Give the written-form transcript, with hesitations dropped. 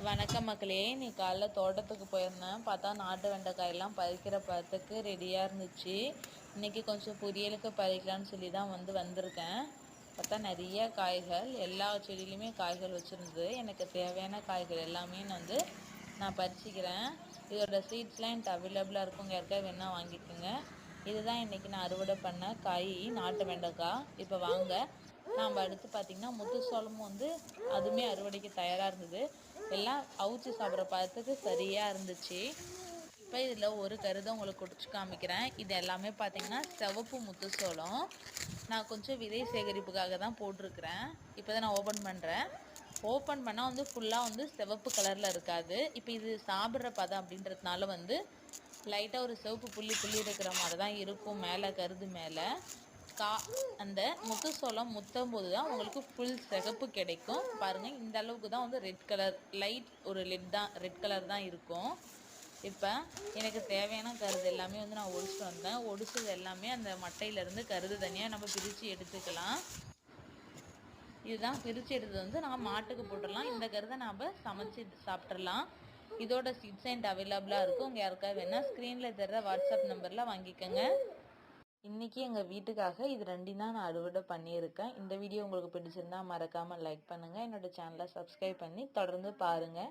வணக்கம் மக்களே. நீ காலைல தோட்டத்துக்கு போயிருந்தேன். பார்த்தா நாட்டு வெண்டைக்காயெல்லாம் பறிக்கிற பதத்துக்கு ரெடியாக இருந்துச்சு. இன்றைக்கி கொஞ்சம் பொரியலுக்கு பறிக்கலான்னு சொல்லி தான் வந்திருக்கேன். பார்த்தா நிறைய காய்கள், எல்லா செடியிலையுமே காய்கள் வச்சுருந்தது. எனக்கு தேவையான காய்கள் எல்லாமே நான் பறிச்சிக்கிறேன். இதோட சீட்ஸ்லாம் என்கிட்ட அவைலபிளாக இருக்குங்க. யாருக்காவது வேணால் வாங்கிக்கோங்க. இதுதான் இன்றைக்கி நான் அறுவடை பண்ண காய், நாட்டு வெண்டைக்காய். இப்போ வாங்க நாம் அடுத்து பார்த்திங்கன்னா முத்து சோளமும் அதுவுமே அறுவடைக்கு தயாராக இருந்தது. எல்லாம் அவிச்சு சாப்பிட்ற பதத்துக்கு சரியாக இருந்துச்சு. இப்போ இதில் ஒரு கருதை உங்களுக்கு குடிச்சு காமிக்கிறேன். இது எல்லாமே பார்த்திங்கன்னா சிவப்பு முத்து சோளம். நான் கொஞ்சம் விதை சேகரிப்புக்காக தான் போட்டிருக்கிறேன். இப்போ தான் நான் ஓப்பன் பண்ணுறேன். ஓப்பன் பண்ணால் ஃபுல்லாக சிவப்பு கலரில் இருக்காது. இப்போ இது சாப்பிட்ற பதம் அப்படின்றதுனால லைட்டாக ஒரு சிவப்பு புள்ளி புள்ளி இருக்கிற மாதிரி தான் இருக்கும் மேலே, கருது மேலே. அந்த முத்து சோளம் முத்தும் போது தான் உங்களுக்கு ஃபுல் சிகப்பு கிடைக்கும். பாருங்கள், இந்த அளவுக்கு தான் ரெட் கலர், லைட் ஒரு ரெட் கலர் தான் இருக்கும். இப்போ எனக்கு தேவையான கருது எல்லாமே நான் ஒடிச்சிட்டு வந்தேன். ஒடிச்சது எல்லாமே அந்த மட்டையிலேருந்து கருது தனியாக நம்ம பிரித்து எடுத்துக்கலாம். இதுதான் பிரித்து எடுத்தது நான் மாட்டுக்கு போட்டுடலாம். இந்த கருதை நாம் சமைச்சு சாப்பிட்றலாம். இதோட சீட்ஸ் அண்ட் அவைலபிளாக இருக்கும். உங்கள் யாருக்காவது வேணால் ஸ்க்ரீனில் தர்ற வாட்ஸ்அப் நம்பரில் வாங்கிக்கோங்க. இன்றைக்கி எங்கள் வீட்டுக்காக இது ரெண்டையும் தான் நான் அறுவடை பண்ணியிருக்கேன். இந்த வீடியோ உங்களுக்கு பிடிச்சிருந்தா மறக்காமல் லைக் பண்ணுங்கள். என்னோடய சேனலை சப்ஸ்கிரைப் பண்ணி தொடர்ந்து பாருங்கள்.